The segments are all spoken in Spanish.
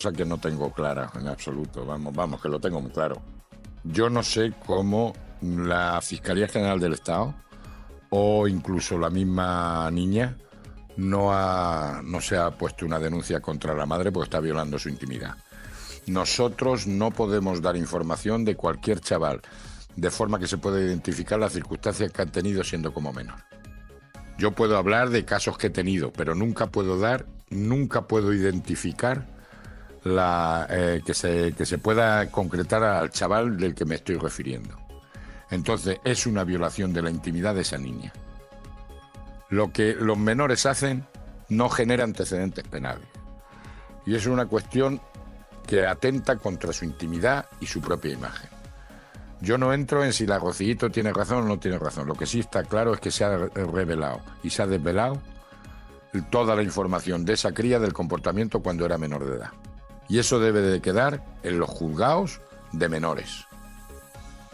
cosa que no tengo clara en absoluto. Vamos, que lo tengo muy claro. Yo no sé cómo la Fiscalía General del Estado o incluso la misma niña no se ha puesto una denuncia contra la madre porque está violando su intimidad. Nosotros no podemos dar información de cualquier chaval de forma que se pueda identificar las circunstancias que han tenido siendo como menor. Yo puedo hablar de casos que he tenido, pero nunca puedo identificar que se pueda concretar al chaval del que me estoy refiriendo. Entonces, es una violación de la intimidad de esa niña. Lo que los menores hacen no genera antecedentes penales. Y es una cuestión que atenta contra su intimidad y su propia imagen. Yo no entro en si la Rocíito tiene razón o no tiene razón. Lo que sí está claro es que se ha revelado y se ha desvelado toda la información de esa cría del comportamiento cuando era menor de edad. Y eso debe de quedar en los juzgados de menores.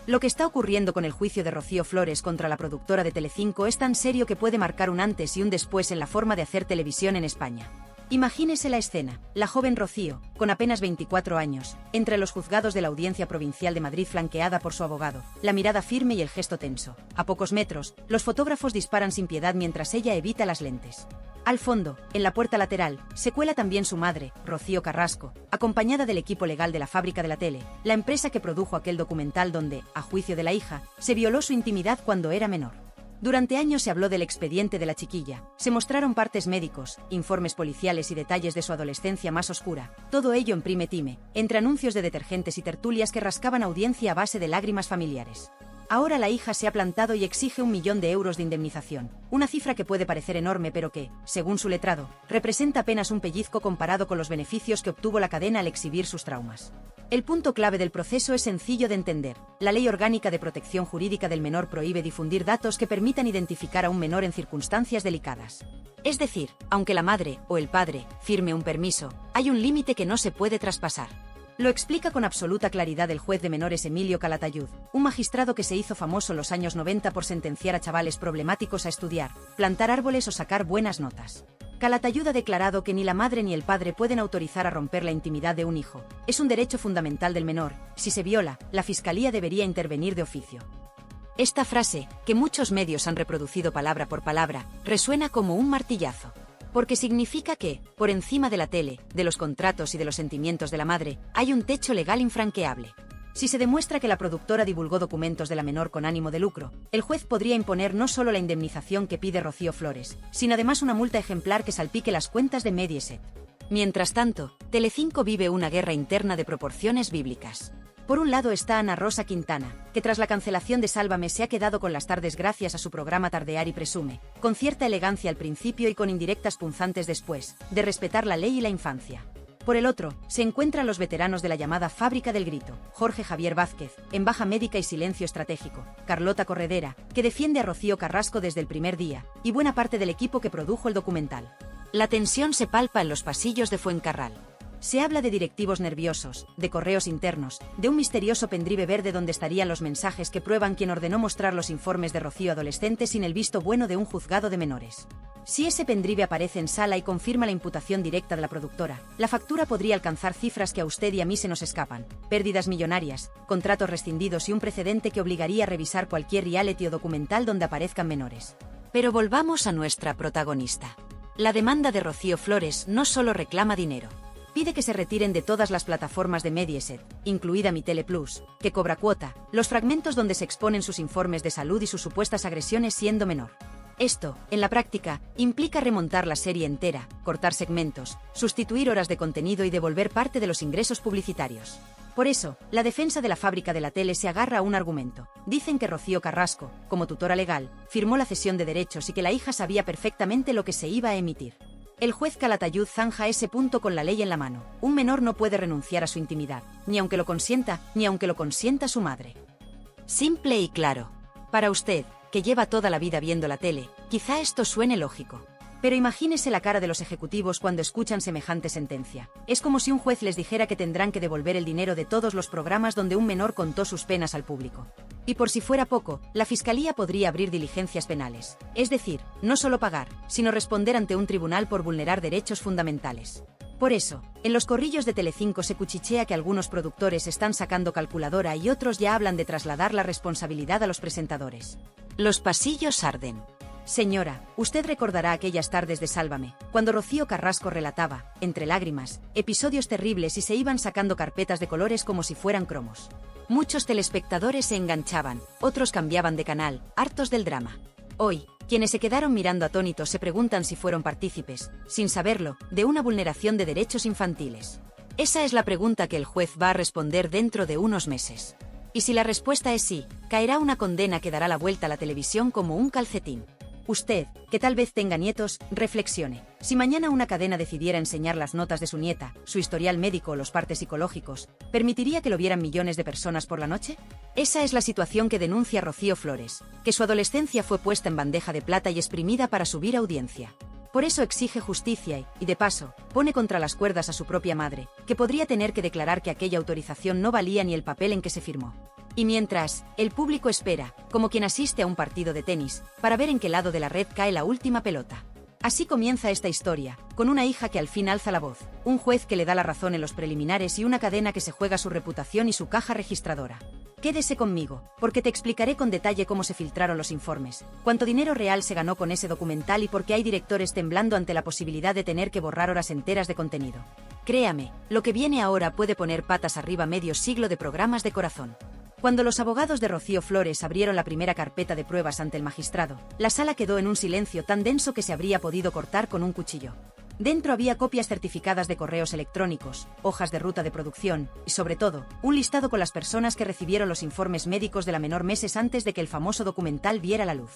Lo que está ocurriendo con el juicio de Rocío Flores contra la productora de Telecinco es tan serio que puede marcar un antes y un después en la forma de hacer televisión en España. Imagínese la escena, la joven Rocío, con apenas 24 años, entre los juzgados de la Audiencia Provincial de Madrid flanqueada por su abogado, la mirada firme y el gesto tenso. A pocos metros, los fotógrafos disparan sin piedad mientras ella evita las lentes. Al fondo, en la puerta lateral, se cuela también su madre, Rocío Carrasco, acompañada del equipo legal de la Fábrica de la Tele, la empresa que produjo aquel documental donde, a juicio de la hija, se violó su intimidad cuando era menor. Durante años se habló del expediente de la chiquilla, se mostraron partes médicos, informes policiales y detalles de su adolescencia más oscura, todo ello en prime time, entre anuncios de detergentes y tertulias que rascaban audiencia a base de lágrimas familiares. Ahora la hija se ha plantado y exige 1 millón de euros de indemnización, una cifra que puede parecer enorme pero que, según su letrado, representa apenas un pellizco comparado con los beneficios que obtuvo la cadena al exhibir sus traumas. El punto clave del proceso es sencillo de entender. La Ley Orgánica de Protección Jurídica del Menor prohíbe difundir datos que permitan identificar a un menor en circunstancias delicadas. Es decir, aunque la madre o el padre firme un permiso, hay un límite que no se puede traspasar. Lo explica con absoluta claridad el juez de menores Emilio Calatayud, un magistrado que se hizo famoso en los años 90 por sentenciar a chavales problemáticos a estudiar, plantar árboles o sacar buenas notas. Calatayud ha declarado que ni la madre ni el padre pueden autorizar a romper la intimidad de un hijo. Es un derecho fundamental del menor. Si se viola, la Fiscalía debería intervenir de oficio. Esta frase, que muchos medios han reproducido palabra por palabra, resuena como un martillazo. Porque significa que, por encima de la tele, de los contratos y de los sentimientos de la madre, hay un techo legal infranqueable. Si se demuestra que la productora divulgó documentos de la menor con ánimo de lucro, el juez podría imponer no solo la indemnización que pide Rocío Flores, sino además una multa ejemplar que salpique las cuentas de Mediaset. Mientras tanto, Telecinco vive una guerra interna de proporciones bíblicas. Por un lado está Ana Rosa Quintana, que tras la cancelación de Sálvame se ha quedado con las tardes gracias a su programa Tardear y Presume, con cierta elegancia al principio y con indirectas punzantes después, de respetar la ley y la infancia. Por el otro, se encuentran los veteranos de la llamada Fábrica del Grito, Jorge Javier Vázquez, en baja médica y silencio estratégico, Carlota Corredera, que defiende a Rocío Carrasco desde el primer día, y buena parte del equipo que produjo el documental. La tensión se palpa en los pasillos de Fuencarral. Se habla de directivos nerviosos, de correos internos, de un misterioso pendrive verde donde estarían los mensajes que prueban quién ordenó mostrar los informes de Rocío adolescente sin el visto bueno de un juzgado de menores. Si ese pendrive aparece en sala y confirma la imputación directa de la productora, la factura podría alcanzar cifras que a usted y a mí se nos escapan: pérdidas millonarias, contratos rescindidos y un precedente que obligaría a revisar cualquier reality o documental donde aparezcan menores. Pero volvamos a nuestra protagonista. La demanda de Rocío Flores no solo reclama dinero. Pide que se retiren de todas las plataformas de Mediaset, incluida Mi Tele Plus, que cobra cuota, los fragmentos donde se exponen sus informes de salud y sus supuestas agresiones siendo menor. Esto, en la práctica, implica remontar la serie entera, cortar segmentos, sustituir horas de contenido y devolver parte de los ingresos publicitarios. Por eso, la defensa de la Fábrica de la Tele se agarra a un argumento. Dicen que Rocío Carrasco, como tutora legal, firmó la cesión de derechos y que la hija sabía perfectamente lo que se iba a emitir. El juez Calatayud zanja ese punto con la ley en la mano. Un menor no puede renunciar a su intimidad, ni aunque lo consienta su madre. Simple y claro. Para usted, que lleva toda la vida viendo la tele, quizá esto suene lógico. Pero imagínese la cara de los ejecutivos cuando escuchan semejante sentencia. Es como si un juez les dijera que tendrán que devolver el dinero de todos los programas donde un menor contó sus penas al público. Y por si fuera poco, la Fiscalía podría abrir diligencias penales. Es decir, no solo pagar, sino responder ante un tribunal por vulnerar derechos fundamentales. Por eso, en los corrillos de Telecinco se cuchichea que algunos productores están sacando calculadora y otros ya hablan de trasladar la responsabilidad a los presentadores. Los pasillos arden. Señora, usted recordará aquellas tardes de Sálvame, cuando Rocío Carrasco relataba, entre lágrimas, episodios terribles y se iban sacando carpetas de colores como si fueran cromos. Muchos telespectadores se enganchaban, otros cambiaban de canal, hartos del drama. Hoy, quienes se quedaron mirando atónitos se preguntan si fueron partícipes, sin saberlo, de una vulneración de derechos infantiles. Esa es la pregunta que el juez va a responder dentro de unos meses. Y si la respuesta es sí, caerá una condena que dará la vuelta a la televisión como un calcetín. Usted, que tal vez tenga nietos, reflexione. Si mañana una cadena decidiera enseñar las notas de su nieta, su historial médico o los partes psicológicos, ¿permitiría que lo vieran millones de personas por la noche? Esa es la situación que denuncia Rocío Flores, que su adolescencia fue puesta en bandeja de plata y exprimida para subir audiencia. Por eso exige justicia y, de paso, pone contra las cuerdas a su propia madre, que podría tener que declarar que aquella autorización no valía ni el papel en que se firmó. Y mientras, el público espera, como quien asiste a un partido de tenis, para ver en qué lado de la red cae la última pelota. Así comienza esta historia, con una hija que al fin alza la voz, un juez que le da la razón en los preliminares y una cadena que se juega su reputación y su caja registradora. Quédese conmigo, porque te explicaré con detalle cómo se filtraron los informes, cuánto dinero real se ganó con ese documental y por qué hay directores temblando ante la posibilidad de tener que borrar horas enteras de contenido. Créame, lo que viene ahora puede poner patas arriba medio siglo de programas de corazón. Cuando los abogados de Rocío Flores abrieron la primera carpeta de pruebas ante el magistrado, la sala quedó en un silencio tan denso que se habría podido cortar con un cuchillo. Dentro había copias certificadas de correos electrónicos, hojas de ruta de producción y, sobre todo, un listado con las personas que recibieron los informes médicos de la menor meses antes de que el famoso documental viera la luz.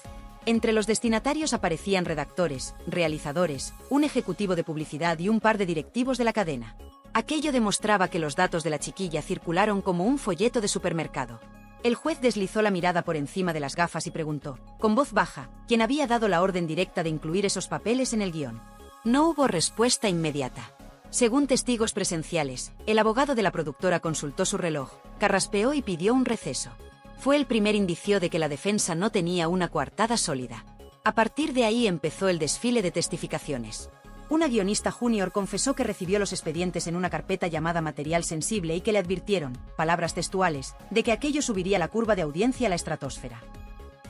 Entre los destinatarios aparecían redactores, realizadores, un ejecutivo de publicidad y un par de directivos de la cadena. Aquello demostraba que los datos de la chiquilla circularon como un folleto de supermercado. El juez deslizó la mirada por encima de las gafas y preguntó, con voz baja, quién había dado la orden directa de incluir esos papeles en el guión. No hubo respuesta inmediata. Según testigos presenciales, el abogado de la productora consultó su reloj, carraspeó y pidió un receso. Fue el primer indicio de que la defensa no tenía una coartada sólida. A partir de ahí empezó el desfile de testificaciones. Una guionista junior confesó que recibió los expedientes en una carpeta llamada Material Sensible y que le advirtieron, palabras textuales, de que aquello subiría la curva de audiencia a la estratosfera.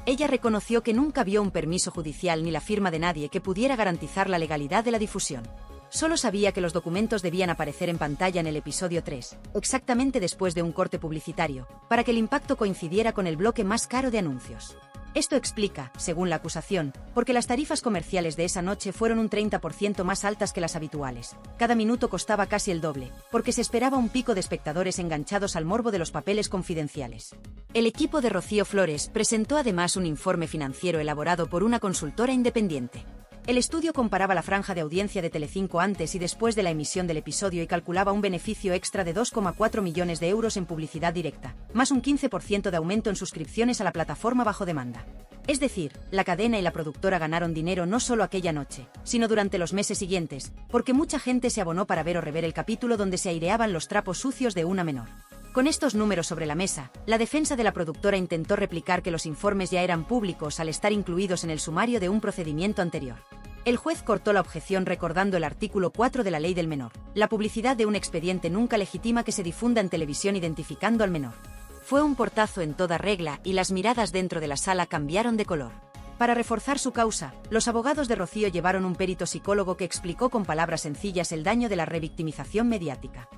Ella reconoció que nunca vio un permiso judicial ni la firma de nadie que pudiera garantizar la legalidad de la difusión. Solo sabía que los documentos debían aparecer en pantalla en el episodio 3, exactamente después de un corte publicitario, para que el impacto coincidiera con el bloque más caro de anuncios. Esto explica, según la acusación, porque las tarifas comerciales de esa noche fueron un 30% más altas que las habituales. Cada minuto costaba casi el doble, porque se esperaba un pico de espectadores enganchados al morbo de los papeles confidenciales. El equipo de Rocío Flores presentó además un informe financiero elaborado por una consultora independiente. El estudio comparaba la franja de audiencia de Telecinco antes y después de la emisión del episodio y calculaba un beneficio extra de 2,4 millones de euros en publicidad directa, más un 15% de aumento en suscripciones a la plataforma bajo demanda. Es decir, la cadena y la productora ganaron dinero no solo aquella noche, sino durante los meses siguientes, porque mucha gente se abonó para ver o rever el capítulo donde se aireaban los trapos sucios de una menor. Con estos números sobre la mesa, la defensa de la productora intentó replicar que los informes ya eran públicos al estar incluidos en el sumario de un procedimiento anterior. El juez cortó la objeción recordando el artículo 4 de la Ley del Menor. La publicidad de un expediente nunca legitima que se difunda en televisión identificando al menor. Fue un portazo en toda regla y las miradas dentro de la sala cambiaron de color. Para reforzar su causa, los abogados de Rocío llevaron un perito psicólogo que explicó con palabras sencillas el daño de la revictimización mediática.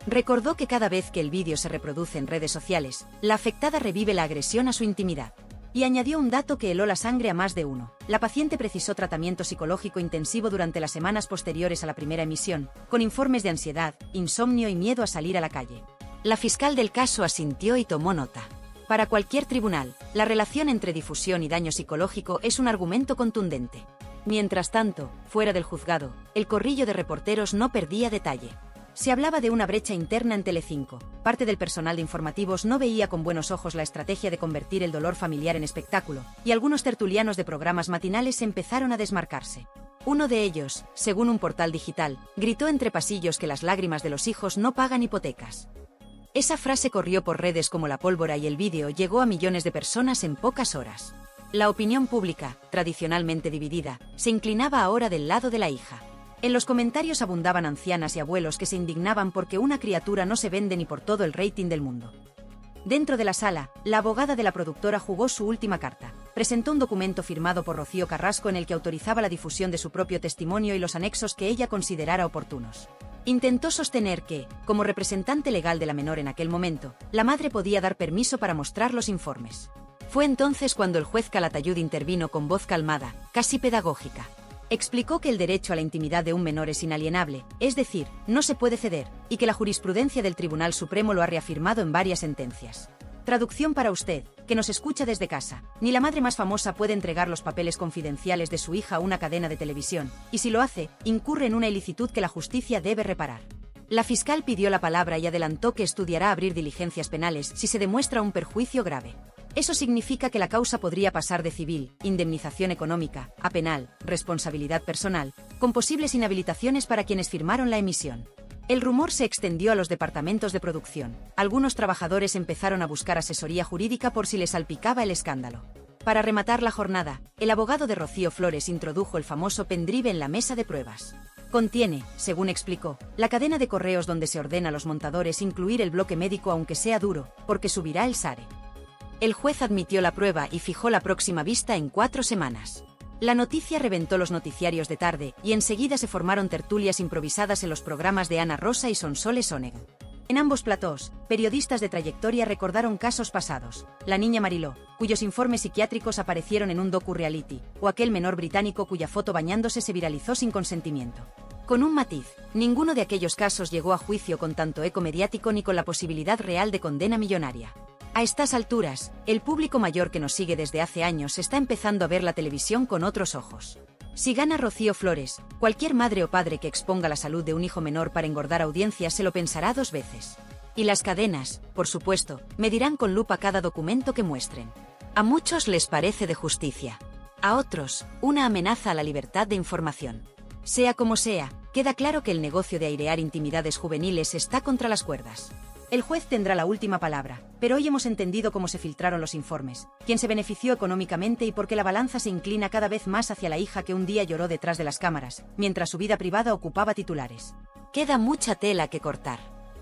Recordó que cada vez que el vídeo se reproduce en redes sociales, la afectada revive la agresión a su intimidad. Y añadió un dato que heló la sangre a más de uno. La paciente precisó tratamiento psicológico intensivo durante las semanas posteriores a la primera emisión, con informes de ansiedad, insomnio y miedo a salir a la calle. La fiscal del caso asintió y tomó nota. Para cualquier tribunal, la relación entre difusión y daño psicológico es un argumento contundente. Mientras tanto, fuera del juzgado, el corrillo de reporteros no perdía detalle. Se hablaba de una brecha interna en Telecinco. Parte del personal de informativos no veía con buenos ojos la estrategia de convertir el dolor familiar en espectáculo, y algunos tertulianos de programas matinales empezaron a desmarcarse. Uno de ellos, según un portal digital, gritó entre pasillos que las lágrimas de los hijos no pagan hipotecas. Esa frase corrió por redes como la pólvora y el vídeo llegó a millones de personas en pocas horas. La opinión pública, tradicionalmente dividida, se inclinaba ahora del lado de la hija. En los comentarios abundaban ancianas y abuelos que se indignaban porque una criatura no se vende ni por todo el rating del mundo. Dentro de la sala, la abogada de la productora jugó su última carta. Presentó un documento firmado por Rocío Carrasco en el que autorizaba la difusión de su propio testimonio y los anexos que ella considerara oportunos. Intentó sostener que, como representante legal de la menor en aquel momento, la madre podía dar permiso para mostrar los informes. Fue entonces cuando el juez Calatayud intervino con voz calmada, casi pedagógica. Explicó que el derecho a la intimidad de un menor es inalienable, es decir, no se puede ceder, y que la jurisprudencia del Tribunal Supremo lo ha reafirmado en varias sentencias. Traducción para usted, que nos escucha desde casa. Ni la madre más famosa puede entregar los papeles confidenciales de su hija a una cadena de televisión, y si lo hace, incurre en una ilicitud que la justicia debe reparar. La fiscal pidió la palabra y adelantó que estudiará abrir diligencias penales si se demuestra un perjuicio grave. Eso significa que la causa podría pasar de civil, indemnización económica, a penal, responsabilidad personal, con posibles inhabilitaciones para quienes firmaron la emisión. El rumor se extendió a los departamentos de producción. Algunos trabajadores empezaron a buscar asesoría jurídica por si les salpicaba el escándalo. Para rematar la jornada, el abogado de Rocío Flores introdujo el famoso pendrive en la mesa de pruebas. Contiene, según explicó, la cadena de correos donde se ordena a los montadores incluir el bloque médico aunque sea duro, porque subirá el SARE. El juez admitió la prueba y fijó la próxima vista en 4 semanas. La noticia reventó los noticiarios de tarde y enseguida se formaron tertulias improvisadas en los programas de Ana Rosa y Sonsoles Onega. En ambos platós, periodistas de trayectoria recordaron casos pasados, la niña Mariló, cuyos informes psiquiátricos aparecieron en un docu-reality, o aquel menor británico cuya foto bañándose se viralizó sin consentimiento. Con un matiz, ninguno de aquellos casos llegó a juicio con tanto eco mediático ni con la posibilidad real de condena millonaria. A estas alturas, el público mayor que nos sigue desde hace años está empezando a ver la televisión con otros ojos. Si gana Rocío Flores, cualquier madre o padre que exponga la salud de un hijo menor para engordar audiencias se lo pensará 2 veces. Y las cadenas, por supuesto, medirán con lupa cada documento que muestren. A muchos les parece de justicia. A otros, una amenaza a la libertad de información. Sea como sea, queda claro que el negocio de airear intimidades juveniles está contra las cuerdas. El juez tendrá la última palabra, pero hoy hemos entendido cómo se filtraron los informes, quién se benefició económicamente y por qué la balanza se inclina cada vez más hacia la hija que un día lloró detrás de las cámaras, mientras su vida privada ocupaba titulares. Queda mucha tela que cortar.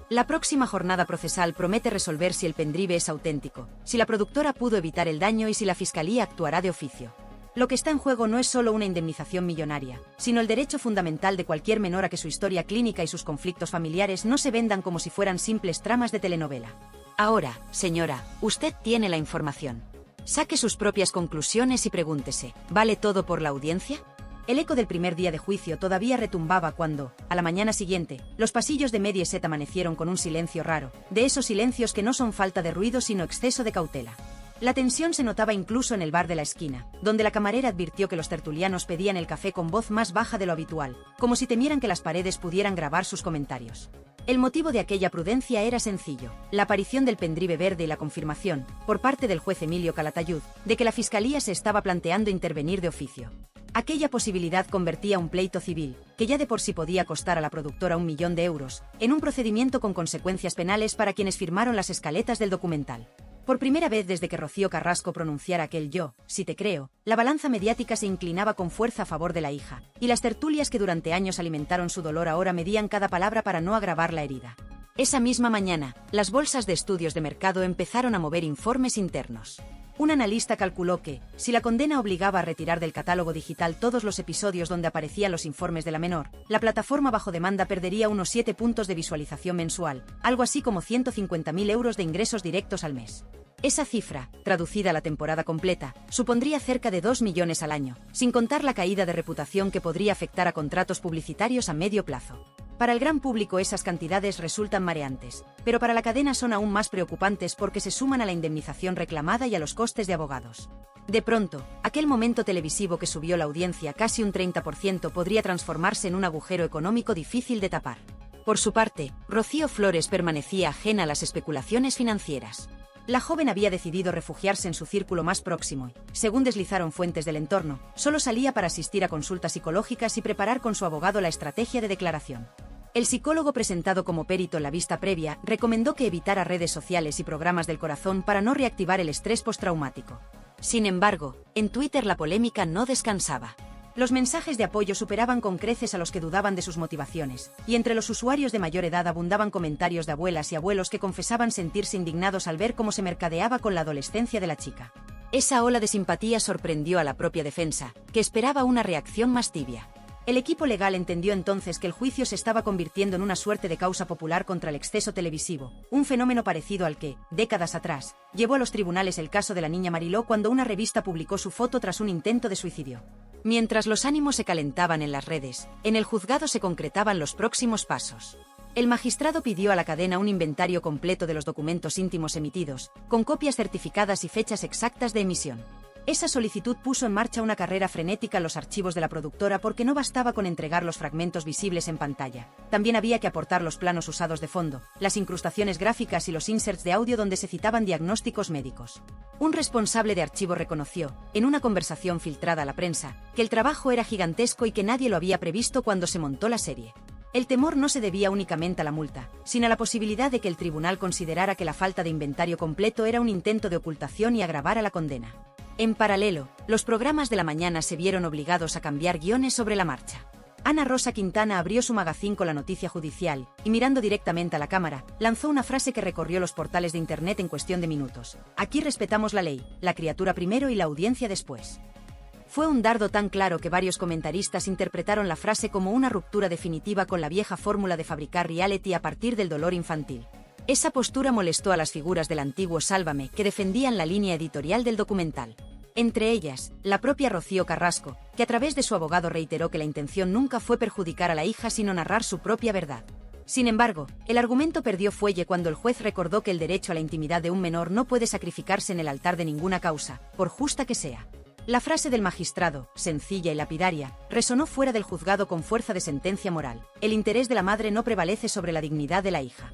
La próxima jornada procesal promete resolver si el pendrive es auténtico, si la productora pudo evitar el daño y si la fiscalía actuará de oficio. Lo que está en juego no es solo una indemnización millonaria, sino el derecho fundamental de cualquier menor a que su historia clínica y sus conflictos familiares no se vendan como si fueran simples tramas de telenovela. Ahora, señora, usted tiene la información. Saque sus propias conclusiones y pregúntese, ¿vale todo por la audiencia? El eco del primer día de juicio todavía retumbaba cuando, a la mañana siguiente, los pasillos de Mediaset amanecieron con un silencio raro, de esos silencios que no son falta de ruido sino exceso de cautela. La tensión se notaba incluso en el bar de la esquina, donde la camarera advirtió que los tertulianos pedían el café con voz más baja de lo habitual, como si temieran que las paredes pudieran grabar sus comentarios. El motivo de aquella prudencia era sencillo, la aparición del pendrive verde y la confirmación, por parte del juez Emilio Calatayud, de que la fiscalía se estaba planteando intervenir de oficio. Aquella posibilidad convertía un pleito civil, que ya de por sí podía costar a la productora 1 millón de euros, en un procedimiento con consecuencias penales para quienes firmaron las escaletas del documental. Por primera vez desde que Rocío Carrasco pronunciara aquel "yo, si te creo", la balanza mediática se inclinaba con fuerza a favor de la hija, y las tertulias que durante años alimentaron su dolor ahora medían cada palabra para no agravar la herida. Esa misma mañana, las bolsas de estudios de mercado empezaron a mover informes internos. Un analista calculó que, si la condena obligaba a retirar del catálogo digital todos los episodios donde aparecían los informes de la menor, la plataforma bajo demanda perdería unos 7 puntos de visualización mensual, algo así como 150.000 euros de ingresos directos al mes. Esa cifra, traducida a la temporada completa, supondría cerca de 2 millones al año, sin contar la caída de reputación que podría afectar a contratos publicitarios a medio plazo. Para el gran público esas cantidades resultan mareantes, pero para la cadena son aún más preocupantes porque se suman a la indemnización reclamada y a los costes de abogados. De pronto, aquel momento televisivo que subió la audiencia casi un 30% podría transformarse en un agujero económico difícil de tapar. Por su parte, Rocío Flores permanecía ajena a las especulaciones financieras. La joven había decidido refugiarse en su círculo más próximo y, según deslizaron fuentes del entorno, solo salía para asistir a consultas psicológicas y preparar con su abogado la estrategia de declaración. El psicólogo presentado como perito en la vista previa recomendó que evitara redes sociales y programas del corazón para no reactivar el estrés postraumático. Sin embargo, en Twitter la polémica no descansaba. Los mensajes de apoyo superaban con creces a los que dudaban de sus motivaciones, y entre los usuarios de mayor edad abundaban comentarios de abuelas y abuelos que confesaban sentirse indignados al ver cómo se mercadeaba con la adolescencia de la chica. Esa ola de simpatía sorprendió a la propia defensa, que esperaba una reacción más tibia. El equipo legal entendió entonces que el juicio se estaba convirtiendo en una suerte de causa popular contra el exceso televisivo, un fenómeno parecido al que, décadas atrás, llevó a los tribunales el caso de la niña Mariló cuando una revista publicó su foto tras un intento de suicidio. Mientras los ánimos se calentaban en las redes, en el juzgado se concretaban los próximos pasos. El magistrado pidió a la cadena un inventario completo de los documentos íntimos emitidos, con copias certificadas y fechas exactas de emisión. Esa solicitud puso en marcha una carrera frenética en los archivos de la productora porque no bastaba con entregar los fragmentos visibles en pantalla. También había que aportar los planos usados de fondo, las incrustaciones gráficas y los inserts de audio donde se citaban diagnósticos médicos. Un responsable de archivo reconoció, en una conversación filtrada a la prensa, que el trabajo era gigantesco y que nadie lo había previsto cuando se montó la serie. El temor no se debía únicamente a la multa, sino a la posibilidad de que el tribunal considerara que la falta de inventario completo era un intento de ocultación y agravara la condena. En paralelo, los programas de la mañana se vieron obligados a cambiar guiones sobre la marcha. Ana Rosa Quintana abrió su magazín con la noticia judicial, y mirando directamente a la cámara, lanzó una frase que recorrió los portales de internet en cuestión de minutos. Aquí respetamos la ley, la criatura primero y la audiencia después. Fue un dardo tan claro que varios comentaristas interpretaron la frase como una ruptura definitiva con la vieja fórmula de fabricar reality a partir del dolor infantil. Esa postura molestó a las figuras del antiguo Sálvame que defendían la línea editorial del documental. Entre ellas, la propia Rocío Carrasco, que a través de su abogado reiteró que la intención nunca fue perjudicar a la hija sino narrar su propia verdad. Sin embargo, el argumento perdió fuelle cuando el juez recordó que el derecho a la intimidad de un menor no puede sacrificarse en el altar de ninguna causa, por justa que sea. La frase del magistrado, sencilla y lapidaria, resonó fuera del juzgado con fuerza de sentencia moral. El interés de la madre no prevalece sobre la dignidad de la hija.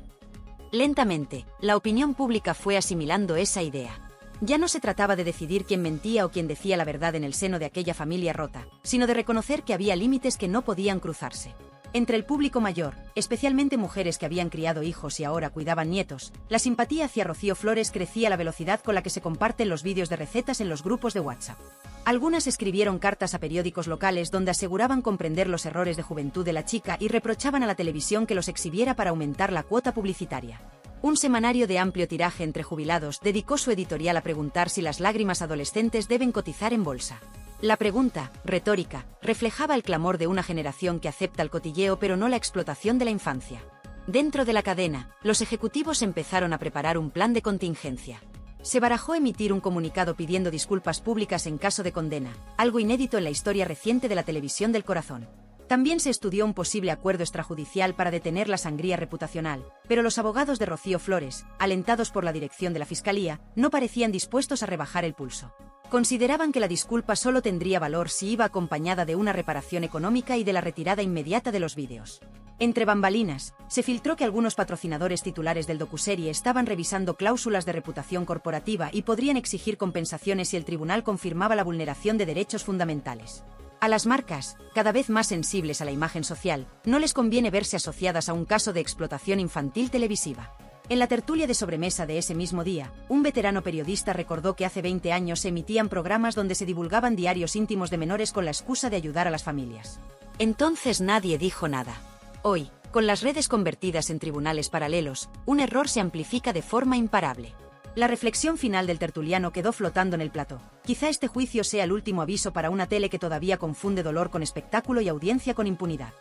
Lentamente, la opinión pública fue asimilando esa idea. Ya no se trataba de decidir quién mentía o quién decía la verdad en el seno de aquella familia rota, sino de reconocer que había límites que no podían cruzarse. Entre el público mayor, especialmente mujeres que habían criado hijos y ahora cuidaban nietos, la simpatía hacia Rocío Flores crecía a la velocidad con la que se comparten los vídeos de recetas en los grupos de WhatsApp. Algunas escribieron cartas a periódicos locales donde aseguraban comprender los errores de juventud de la chica y reprochaban a la televisión que los exhibiera para aumentar la cuota publicitaria. Un semanario de amplio tiraje entre jubilados dedicó su editorial a preguntar si las lágrimas adolescentes deben cotizar en bolsa. La pregunta, retórica, reflejaba el clamor de una generación que acepta el cotilleo pero no la explotación de la infancia. Dentro de la cadena, los ejecutivos empezaron a preparar un plan de contingencia. Se barajó emitir un comunicado pidiendo disculpas públicas en caso de condena, algo inédito en la historia reciente de la televisión del corazón. También se estudió un posible acuerdo extrajudicial para detener la sangría reputacional, pero los abogados de Rocío Flores, alentados por la dirección de la Fiscalía, no parecían dispuestos a rebajar el pulso. Consideraban que la disculpa solo tendría valor si iba acompañada de una reparación económica y de la retirada inmediata de los vídeos. Entre bambalinas, se filtró que algunos patrocinadores titulares del docuserie estaban revisando cláusulas de reputación corporativa y podrían exigir compensaciones si el tribunal confirmaba la vulneración de derechos fundamentales. A las marcas, cada vez más sensibles a la imagen social, no les conviene verse asociadas a un caso de explotación infantil televisiva. En la tertulia de sobremesa de ese mismo día, un veterano periodista recordó que hace 20 años se emitían programas donde se divulgaban diarios íntimos de menores con la excusa de ayudar a las familias. Entonces nadie dijo nada. Hoy, con las redes convertidas en tribunales paralelos, un error se amplifica de forma imparable. La reflexión final del tertuliano quedó flotando en el plató. Quizá este juicio sea el último aviso para una tele que todavía confunde dolor con espectáculo y audiencia con impunidad.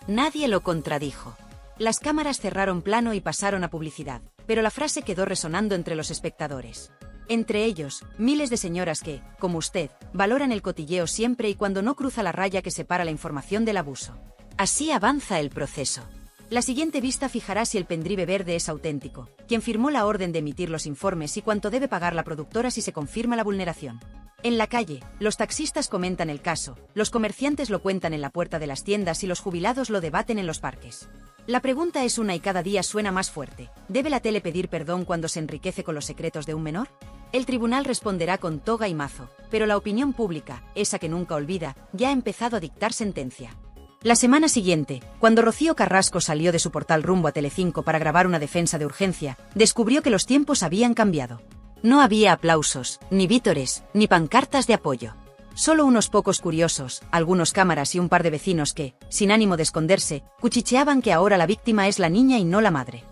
Nadie lo contradijo. Las cámaras cerraron plano y pasaron a publicidad, pero la frase quedó resonando entre los espectadores. Entre ellos, miles de señoras que, como usted, valoran el cotilleo siempre y cuando no cruza la raya que separa la información del abuso. Así avanza el proceso. La siguiente vista fijará si el pendrive verde es auténtico, quien firmó la orden de emitir los informes y cuánto debe pagar la productora si se confirma la vulneración. En la calle, los taxistas comentan el caso, los comerciantes lo cuentan en la puerta de las tiendas y los jubilados lo debaten en los parques. La pregunta es una y cada día suena más fuerte. ¿Debe la tele pedir perdón cuando se enriquece con los secretos de un menor? El tribunal responderá con toga y mazo, pero la opinión pública, esa que nunca olvida, ya ha empezado a dictar sentencia. La semana siguiente, cuando Rocío Carrasco salió de su portal rumbo a Telecinco para grabar una defensa de urgencia, descubrió que los tiempos habían cambiado. No había aplausos, ni vítores, ni pancartas de apoyo. Solo unos pocos curiosos, algunos cámaras y un par de vecinos que, sin ánimo de esconderse, cuchicheaban que ahora la víctima es la niña y no la madre.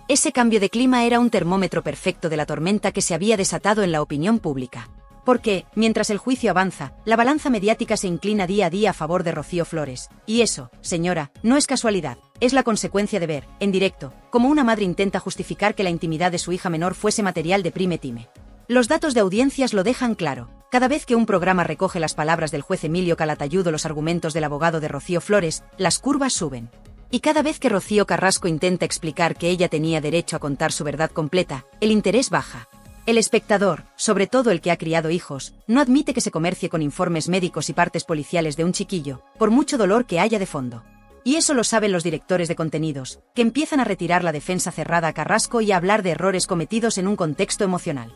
Ese cambio de clima era un termómetro perfecto de la tormenta que se había desatado en la opinión pública. Porque, mientras el juicio avanza, la balanza mediática se inclina día a día a favor de Rocío Flores. Y eso, señora, no es casualidad, es la consecuencia de ver, en directo, cómo una madre intenta justificar que la intimidad de su hija menor fuese material de prime time. Los datos de audiencias lo dejan claro. Cada vez que un programa recoge las palabras del juez Emilio Calatayud o los argumentos del abogado de Rocío Flores, las curvas suben. Y cada vez que Rocío Carrasco intenta explicar que ella tenía derecho a contar su verdad completa, el interés baja. El espectador, sobre todo el que ha criado hijos, no admite que se comercie con informes médicos y partes policiales de un chiquillo, por mucho dolor que haya de fondo. Y eso lo saben los directores de contenidos, que empiezan a retirar la defensa cerrada a Carrasco y a hablar de errores cometidos en un contexto emocional.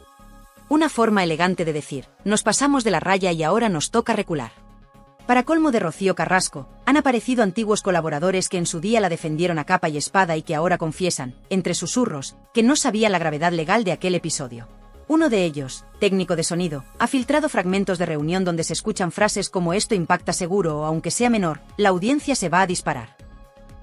Una forma elegante de decir, nos pasamos de la raya y ahora nos toca recular. Para colmo de Rocío Carrasco, han aparecido antiguos colaboradores que en su día la defendieron a capa y espada y que ahora confiesan, entre susurros, que no sabían la gravedad legal de aquel episodio. Uno de ellos, técnico de sonido, ha filtrado fragmentos de reunión donde se escuchan frases como esto impacta seguro o aunque sea menor, la audiencia se va a disparar.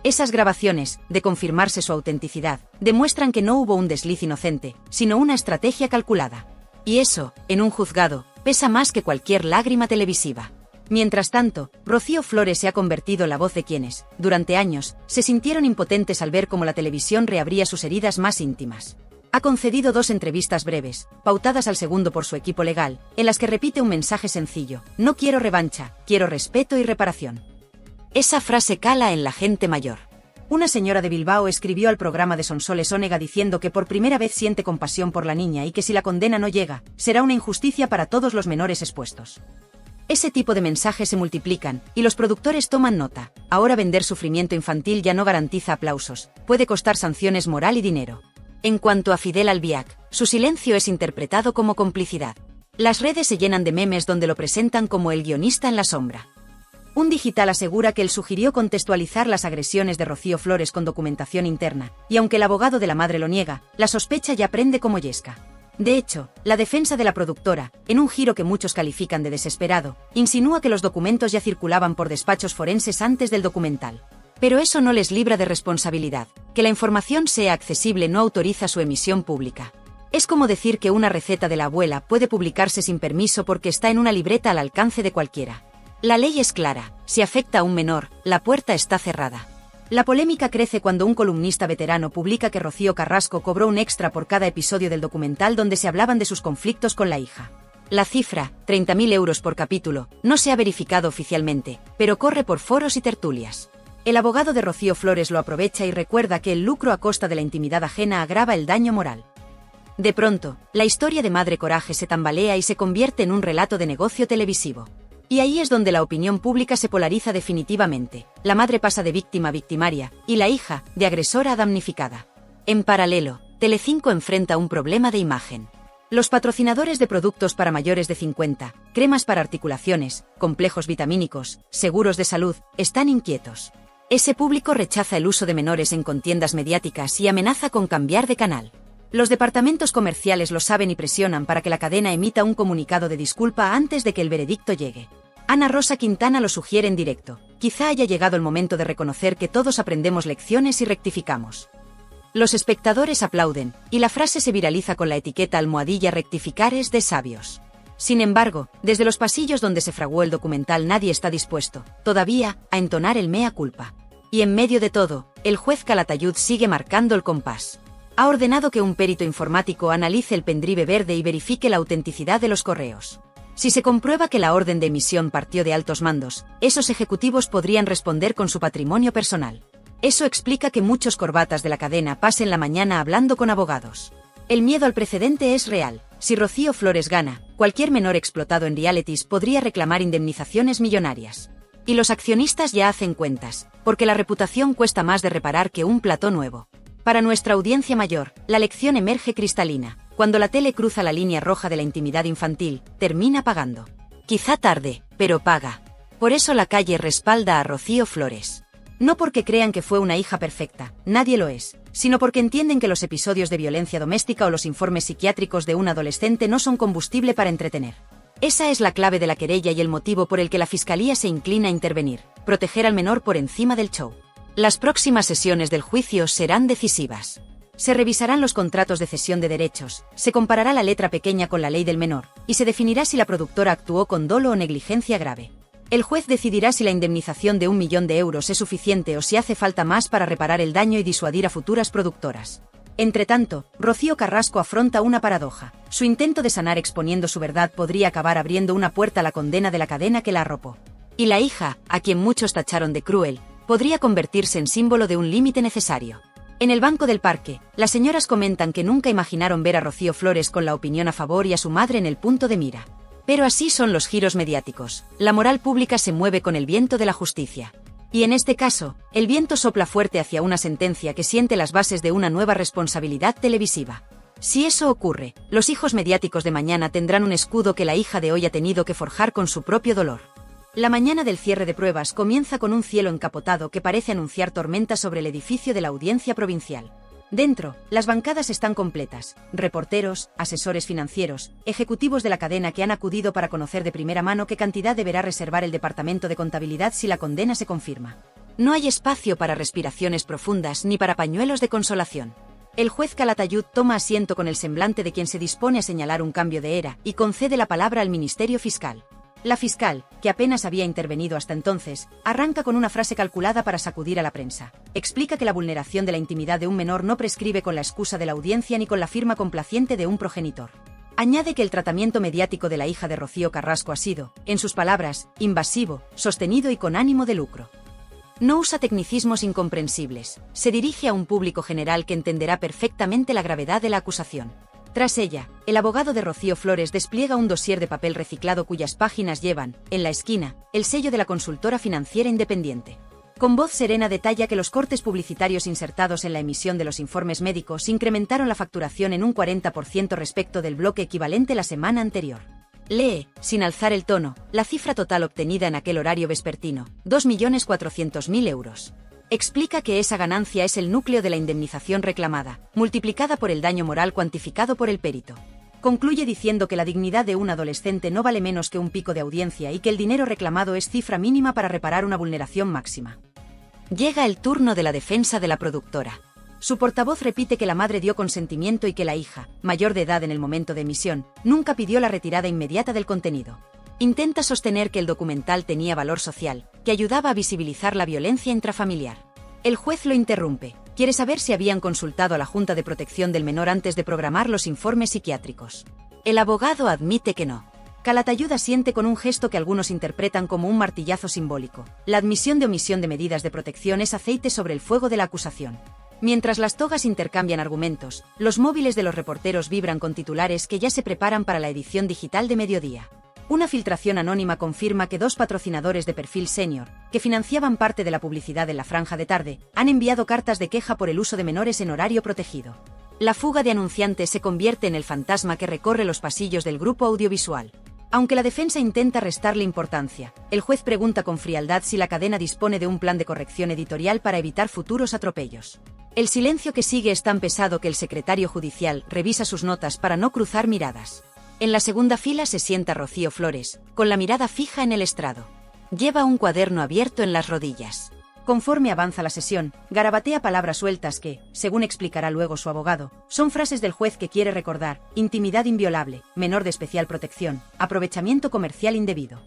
Esas grabaciones, de confirmarse su autenticidad, demuestran que no hubo un desliz inocente, sino una estrategia calculada. Y eso, en un juzgado, pesa más que cualquier lágrima televisiva. Mientras tanto, Rocío Flores se ha convertido en la voz de quienes, durante años, se sintieron impotentes al ver cómo la televisión reabría sus heridas más íntimas. Ha concedido 2 entrevistas breves, pautadas al segundo por su equipo legal, en las que repite un mensaje sencillo: no quiero revancha, quiero respeto y reparación. Esa frase cala en la gente mayor. Una señora de Bilbao escribió al programa de Sonsoles Onega diciendo que por primera vez siente compasión por la niña y que si la condena no llega, será una injusticia para todos los menores expuestos. Ese tipo de mensajes se multiplican, y los productores toman nota. Ahora vender sufrimiento infantil ya no garantiza aplausos, puede costar sanciones moral y dinero. En cuanto a Fidel Albiac, su silencio es interpretado como complicidad. Las redes se llenan de memes donde lo presentan como el guionista en la sombra. Un digital asegura que él sugirió contextualizar las agresiones de Rocío Flores con documentación interna, y aunque el abogado de la madre lo niega, la sospecha ya prende como yesca. De hecho, la defensa de la productora, en un giro que muchos califican de desesperado, insinúa que los documentos ya circulaban por despachos forenses antes del documental. Pero eso no les libra de responsabilidad. Que la información sea accesible no autoriza su emisión pública. Es como decir que una receta de la abuela puede publicarse sin permiso porque está en una libreta al alcance de cualquiera. La ley es clara: si afecta a un menor, la puerta está cerrada. La polémica crece cuando un columnista veterano publica que Rocío Carrasco cobró un extra por cada episodio del documental donde se hablaban de sus conflictos con la hija. La cifra, 30.000 euros por capítulo, no se ha verificado oficialmente, pero corre por foros y tertulias. El abogado de Rocío Flores lo aprovecha y recuerda que el lucro a costa de la intimidad ajena agrava el daño moral. De pronto, la historia de Madre Coraje se tambalea y se convierte en un relato de negocio televisivo. Y ahí es donde la opinión pública se polariza definitivamente. La madre pasa de víctima a victimaria, y la hija, de agresora a damnificada. En paralelo, Telecinco enfrenta un problema de imagen. Los patrocinadores de productos para mayores de 50, cremas para articulaciones, complejos vitamínicos, seguros de salud, están inquietos. Ese público rechaza el uso de menores en contiendas mediáticas y amenaza con cambiar de canal. Los departamentos comerciales lo saben y presionan para que la cadena emita un comunicado de disculpa antes de que el veredicto llegue. Ana Rosa Quintana lo sugiere en directo: quizá haya llegado el momento de reconocer que todos aprendemos lecciones y rectificamos. Los espectadores aplauden, y la frase se viraliza con la etiqueta almohadilla rectificar es de sabios. Sin embargo, desde los pasillos donde se fraguó el documental nadie está dispuesto, todavía, a entonar el mea culpa. Y en medio de todo, el juez Calatayud sigue marcando el compás. Ha ordenado que un perito informático analice el pendrive verde y verifique la autenticidad de los correos. Si se comprueba que la orden de emisión partió de altos mandos, esos ejecutivos podrían responder con su patrimonio personal. Eso explica que muchos corbatas de la cadena pasen la mañana hablando con abogados. El miedo al precedente es real. Si Rocío Flores gana, cualquier menor explotado en realities podría reclamar indemnizaciones millonarias. Y los accionistas ya hacen cuentas, porque la reputación cuesta más de reparar que un plató nuevo. Para nuestra audiencia mayor, la lección emerge cristalina. Cuando la tele cruza la línea roja de la intimidad infantil, termina pagando. Quizá tarde, pero paga. Por eso la calle respalda a Rocío Flores. No porque crean que fue una hija perfecta, nadie lo es, sino porque entienden que los episodios de violencia doméstica o los informes psiquiátricos de un adolescente no son combustible para entretener. Esa es la clave de la querella y el motivo por el que la Fiscalía se inclina a intervenir: proteger al menor por encima del show. Las próximas sesiones del juicio serán decisivas. Se revisarán los contratos de cesión de derechos, se comparará la letra pequeña con la ley del menor, y se definirá si la productora actuó con dolo o negligencia grave. El juez decidirá si la indemnización de 1 millón de euros es suficiente o si hace falta más para reparar el daño y disuadir a futuras productoras. Entretanto, Rocío Carrasco afronta una paradoja. Su intento de sanar exponiendo su verdad podría acabar abriendo una puerta a la condena de la cadena que la arropó. Y la hija, a quien muchos tacharon de cruel, podría convertirse en símbolo de un límite necesario. En el banco del parque, las señoras comentan que nunca imaginaron ver a Rocío Flores con la opinión a favor y a su madre en el punto de mira. Pero así son los giros mediáticos. La moral pública se mueve con el viento de la justicia. Y en este caso, el viento sopla fuerte hacia una sentencia que siente las bases de una nueva responsabilidad televisiva. Si eso ocurre, los hijos mediáticos de mañana tendrán un escudo que la hija de hoy ha tenido que forjar con su propio dolor. La mañana del cierre de pruebas comienza con un cielo encapotado que parece anunciar tormenta sobre el edificio de la Audiencia Provincial. Dentro, las bancadas están completas: reporteros, asesores financieros, ejecutivos de la cadena que han acudido para conocer de primera mano qué cantidad deberá reservar el Departamento de Contabilidad si la condena se confirma. No hay espacio para respiraciones profundas ni para pañuelos de consolación. El juez Calatayud toma asiento con el semblante de quien se dispone a señalar un cambio de era y concede la palabra al Ministerio Fiscal. La fiscal, que apenas había intervenido hasta entonces, arranca con una frase calculada para sacudir a la prensa. Explica que la vulneración de la intimidad de un menor no prescribe con la excusa de la audiencia ni con la firma complaciente de un progenitor. Añade que el tratamiento mediático de la hija de Rocío Carrasco ha sido, en sus palabras, invasivo, sostenido y con ánimo de lucro. No usa tecnicismos incomprensibles, se dirige a un público general que entenderá perfectamente la gravedad de la acusación. Tras ella, el abogado de Rocío Flores despliega un dossier de papel reciclado cuyas páginas llevan, en la esquina, el sello de la consultora financiera independiente. Con voz serena detalla que los cortes publicitarios insertados en la emisión de los informes médicos incrementaron la facturación en un 40% respecto del bloque equivalente la semana anterior. Lee, sin alzar el tono, la cifra total obtenida en aquel horario vespertino: 2.400.000 euros. Explica que esa ganancia es el núcleo de la indemnización reclamada, multiplicada por el daño moral cuantificado por el perito. Concluye diciendo que la dignidad de un adolescente no vale menos que un pico de audiencia y que el dinero reclamado es cifra mínima para reparar una vulneración máxima. Llega el turno de la defensa de la productora. Su portavoz repite que la madre dio consentimiento y que la hija, mayor de edad en el momento de emisión, nunca pidió la retirada inmediata del contenido. Intenta sostener que el documental tenía valor social, que ayudaba a visibilizar la violencia intrafamiliar. El juez lo interrumpe. Quiere saber si habían consultado a la Junta de Protección del Menor antes de programar los informes psiquiátricos. El abogado admite que no. Calatayud asiente con un gesto que algunos interpretan como un martillazo simbólico. La admisión de omisión de medidas de protección es aceite sobre el fuego de la acusación. Mientras las togas intercambian argumentos, los móviles de los reporteros vibran con titulares que ya se preparan para la edición digital de mediodía. Una filtración anónima confirma que 2 patrocinadores de perfil senior, que financiaban parte de la publicidad en la franja de tarde, han enviado cartas de queja por el uso de menores en horario protegido. La fuga de anunciantes se convierte en el fantasma que recorre los pasillos del grupo audiovisual. Aunque la defensa intenta restarle importancia, el juez pregunta con frialdad si la cadena dispone de un plan de corrección editorial para evitar futuros atropellos. El silencio que sigue es tan pesado que el secretario judicial revisa sus notas para no cruzar miradas. En la segunda fila se sienta Rocío Flores, con la mirada fija en el estrado. Lleva un cuaderno abierto en las rodillas. Conforme avanza la sesión, garabatea palabras sueltas que, según explicará luego su abogado, son frases del juez que quiere recordar: intimidad inviolable, menor de especial protección, aprovechamiento comercial indebido.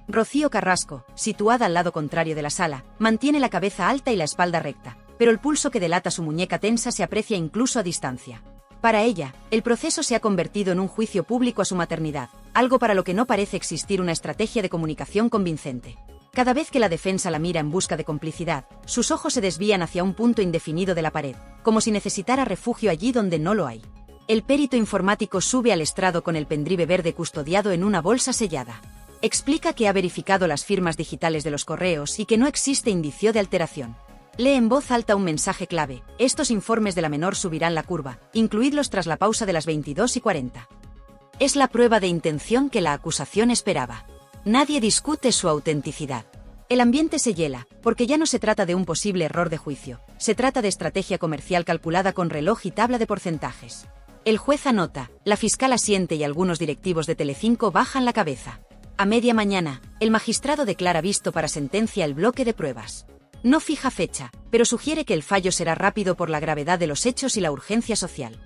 Rocío Carrasco, situada al lado contrario de la sala, mantiene la cabeza alta y la espalda recta, pero el pulso que delata su muñeca tensa se aprecia incluso a distancia. Para ella, el proceso se ha convertido en un juicio público a su maternidad, algo para lo que no parece existir una estrategia de comunicación convincente. Cada vez que la defensa la mira en busca de complicidad, sus ojos se desvían hacia un punto indefinido de la pared, como si necesitara refugio allí donde no lo hay. El perito informático sube al estrado con el pendrive verde custodiado en una bolsa sellada. Explica que ha verificado las firmas digitales de los correos y que no existe indicio de alteración. Lee en voz alta un mensaje clave: estos informes de la menor subirán la curva, incluidlos tras la pausa de las 22:40. Es la prueba de intención que la acusación esperaba. Nadie discute su autenticidad. El ambiente se hiela, porque ya no se trata de un posible error de juicio, se trata de estrategia comercial calculada con reloj y tabla de porcentajes. El juez anota, la fiscal asiente y algunos directivos de Telecinco bajan la cabeza. A media mañana, el magistrado declara visto para sentencia el bloque de pruebas. No fija fecha, pero sugiere que el fallo será rápido por la gravedad de los hechos y la urgencia social.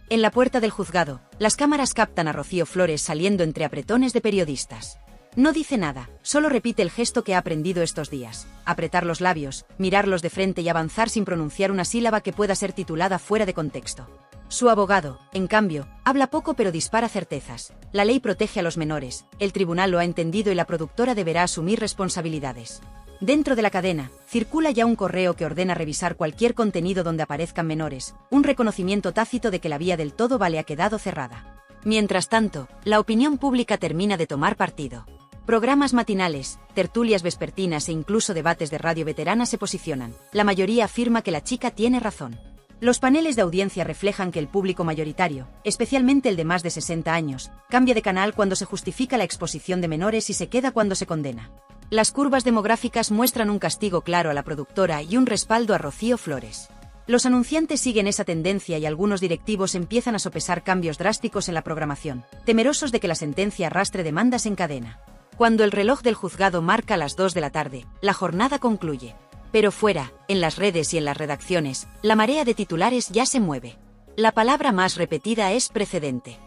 En la puerta del juzgado, las cámaras captan a Rocío Flores saliendo entre apretones de periodistas. No dice nada, solo repite el gesto que ha aprendido estos días: apretar los labios, mirarlos de frente y avanzar sin pronunciar una sílaba que pueda ser titulada fuera de contexto. Su abogado, en cambio, habla poco pero dispara certezas. La ley protege a los menores, el tribunal lo ha entendido y la productora deberá asumir responsabilidades. Dentro de la cadena, circula ya un correo que ordena revisar cualquier contenido donde aparezcan menores, un reconocimiento tácito de que la vía del todo vale ha quedado cerrada. Mientras tanto, la opinión pública termina de tomar partido. Programas matinales, tertulias vespertinas e incluso debates de radio veterana se posicionan. La mayoría afirma que la chica tiene razón. Los paneles de audiencia reflejan que el público mayoritario, especialmente el de más de 60 años, cambia de canal cuando se justifica la exposición de menores y se queda cuando se condena. Las curvas demográficas muestran un castigo claro a la productora y un respaldo a Rocío Flores. Los anunciantes siguen esa tendencia y algunos directivos empiezan a sopesar cambios drásticos en la programación, temerosos de que la sentencia arrastre demandas en cadena. Cuando el reloj del juzgado marca las 2 de la tarde, la jornada concluye. Pero fuera, en las redes y en las redacciones, la marea de titulares ya se mueve. La palabra más repetida es precedente.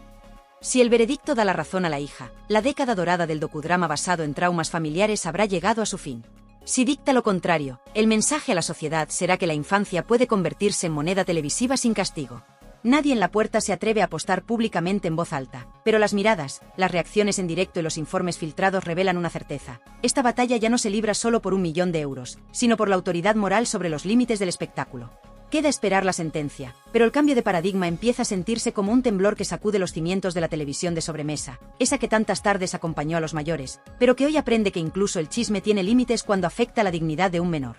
Si el veredicto da la razón a la hija, la década dorada del docudrama basado en traumas familiares habrá llegado a su fin. Si dicta lo contrario, el mensaje a la sociedad será que la infancia puede convertirse en moneda televisiva sin castigo. Nadie en la puerta se atreve a apostar públicamente en voz alta, pero las miradas, las reacciones en directo y los informes filtrados revelan una certeza: esta batalla ya no se libra solo por 1 millón de euros, sino por la autoridad moral sobre los límites del espectáculo. Queda esperar la sentencia, pero el cambio de paradigma empieza a sentirse como un temblor que sacude los cimientos de la televisión de sobremesa, esa que tantas tardes acompañó a los mayores, pero que hoy aprende que incluso el chisme tiene límites cuando afecta la dignidad de un menor.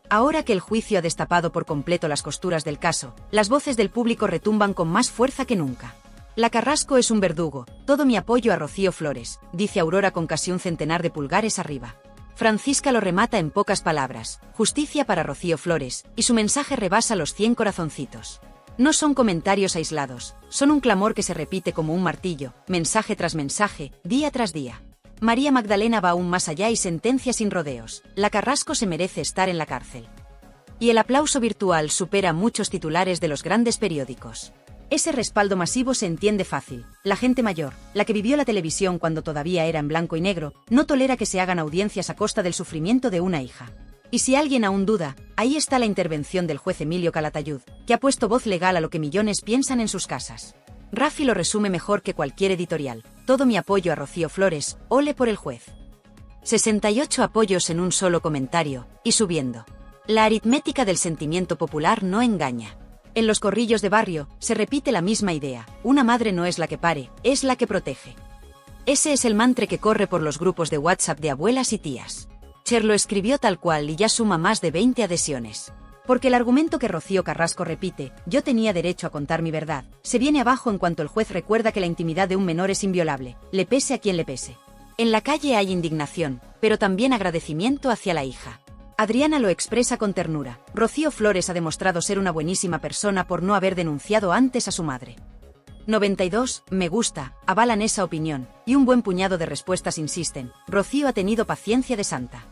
Ahora que el juicio ha destapado por completo las costuras del caso, las voces del público retumban con más fuerza que nunca. La Carrasco es un verdugo, todo mi apoyo a Rocío Flores, dice Aurora con casi un centenar de pulgares arriba. Francisca lo remata en pocas palabras: justicia para Rocío Flores, y su mensaje rebasa los 100 corazoncitos. No son comentarios aislados, son un clamor que se repite como un martillo, mensaje tras mensaje, día tras día. María Magdalena va aún más allá y sentencia sin rodeos: la Carrasco se merece estar en la cárcel. Y el aplauso virtual supera muchos titulares de los grandes periódicos. Ese respaldo masivo se entiende fácil. La gente mayor, la que vivió la televisión cuando todavía era en blanco y negro, no tolera que se hagan audiencias a costa del sufrimiento de una hija. Y si alguien aún duda, ahí está la intervención del juez Emilio Calatayud, que ha puesto voz legal a lo que millones piensan en sus casas. Rafi lo resume mejor que cualquier editorial: todo mi apoyo a Rocío Flores, ole por el juez. 68 apoyos en un solo comentario, y subiendo. La aritmética del sentimiento popular no engaña. En los corrillos de barrio, se repite la misma idea: una madre no es la que pare, es la que protege. Ese es el mantra que corre por los grupos de WhatsApp de abuelas y tías. Cher lo escribió tal cual y ya suma más de 20 adhesiones. Porque el argumento que Rocío Carrasco repite, yo tenía derecho a contar mi verdad, se viene abajo en cuanto el juez recuerda que la intimidad de un menor es inviolable, le pese a quien le pese. En la calle hay indignación, pero también agradecimiento hacia la hija. Adriana lo expresa con ternura: Rocío Flores ha demostrado ser una buenísima persona por no haber denunciado antes a su madre. 92, me gusta, avalan esa opinión, y un buen puñado de respuestas insisten: Rocío ha tenido paciencia de santa.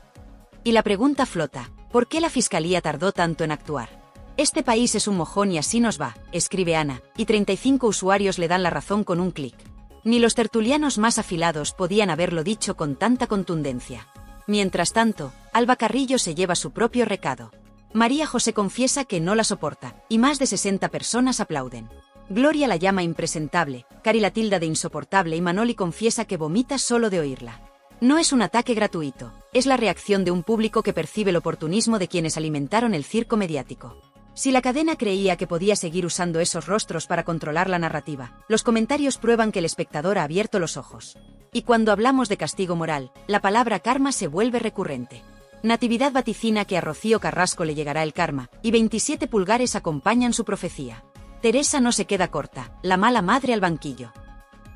Y la pregunta flota: ¿por qué la fiscalía tardó tanto en actuar? Este país es un mojón y así nos va, escribe Ana, y 35 usuarios le dan la razón con un clic. Ni los tertulianos más afilados podían haberlo dicho con tanta contundencia. Mientras tanto, Alba Carrillo se lleva su propio recado. María José confiesa que no la soporta, y más de 60 personas aplauden. Gloria la llama impresentable, Cari la tilda de insoportable y Manoli confiesa que vomita solo de oírla. No es un ataque gratuito, es la reacción de un público que percibe el oportunismo de quienes alimentaron el circo mediático. Si la cadena creía que podía seguir usando esos rostros para controlar la narrativa, los comentarios prueban que el espectador ha abierto los ojos. Y cuando hablamos de castigo moral, la palabra karma se vuelve recurrente. Natividad vaticina que a Rocío Carrasco le llegará el karma, y 27 pulgares acompañan su profecía. Teresa no se queda corta, la mala madre al banquillo.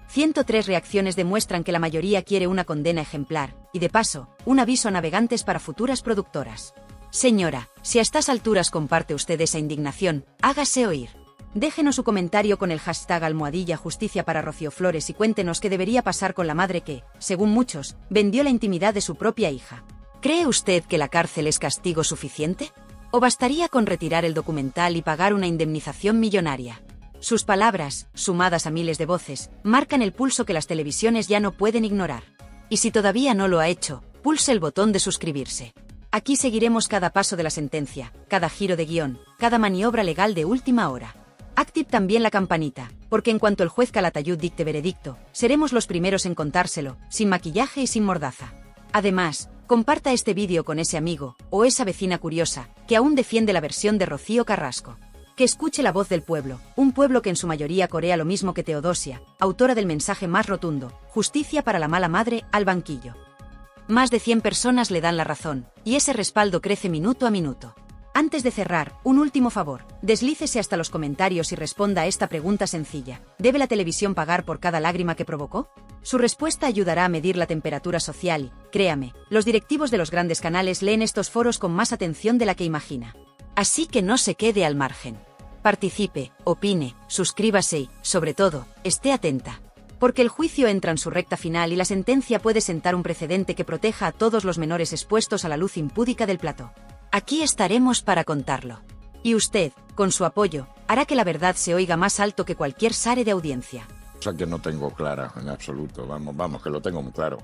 103 reacciones demuestran que la mayoría quiere una condena ejemplar, y de paso, un aviso a navegantes para futuras productoras. Señora, si a estas alturas comparte usted esa indignación, hágase oír. Déjenos su comentario con el hashtag #Justicia para Rocío Flores y cuéntenos qué debería pasar con la madre que, según muchos, vendió la intimidad de su propia hija. ¿Cree usted que la cárcel es castigo suficiente? ¿O bastaría con retirar el documental y pagar una indemnización millonaria? Sus palabras, sumadas a miles de voces, marcan el pulso que las televisiones ya no pueden ignorar. Y si todavía no lo ha hecho, pulse el botón de suscribirse. Aquí seguiremos cada paso de la sentencia, cada giro de guión, cada maniobra legal de última hora. Active también la campanita, porque en cuanto el juez Calatayud dicte veredicto, seremos los primeros en contárselo, sin maquillaje y sin mordaza. Además, comparta este vídeo con ese amigo, o esa vecina curiosa, que aún defiende la versión de Rocío Carrasco. Que escuche la voz del pueblo, un pueblo que en su mayoría corea lo mismo que Teodosia, autora del mensaje más rotundo, justicia para la mala madre, al banquillo. Más de 100 personas le dan la razón, y ese respaldo crece minuto a minuto. Antes de cerrar, un último favor, deslícese hasta los comentarios y responda a esta pregunta sencilla. ¿Debe la televisión pagar por cada lágrima que provocó? Su respuesta ayudará a medir la temperatura social y, créame, los directivos de los grandes canales leen estos foros con más atención de la que imagina. Así que no se quede al margen. Participe, opine, suscríbase y, sobre todo, esté atenta. Porque el juicio entra en su recta final y la sentencia puede sentar un precedente que proteja a todos los menores expuestos a la luz impúdica del plató. Aquí estaremos para contarlo. Y usted, con su apoyo, hará que la verdad se oiga más alto que cualquier sare de audiencia. Cosa que no tengo clara en absoluto, vamos, que lo tengo muy claro.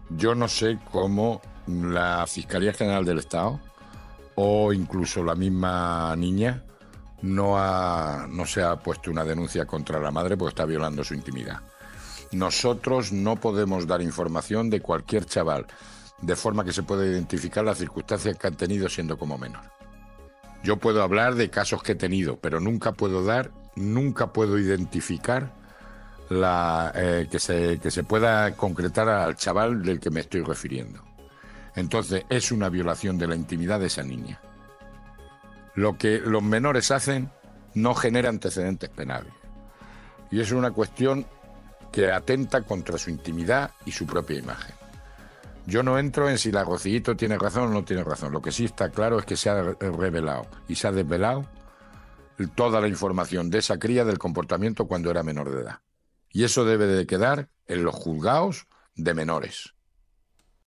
Yo no sé cómo la Fiscalía General del Estado o incluso la misma niña no se ha puesto una denuncia contra la madre porque está violando su intimidad. Nosotros no podemos dar información de cualquier chaval, de forma que se pueda identificar las circunstancias que han tenido siendo como menor. Yo puedo hablar de casos que he tenido, pero nunca puedo identificar que se pueda concretar al chaval del que me estoy refiriendo. Entonces, es una violación de la intimidad de esa niña. Lo que los menores hacen no genera antecedentes penales. Y es una cuestión que atenta contra su intimidad y su propia imagen. Yo no entro en si la Rocíito tiene razón o no tiene razón. Lo que sí está claro es que se ha revelado y se ha desvelado toda la información de esa cría del comportamiento cuando era menor de edad. Y eso debe de quedar en los juzgados de menores.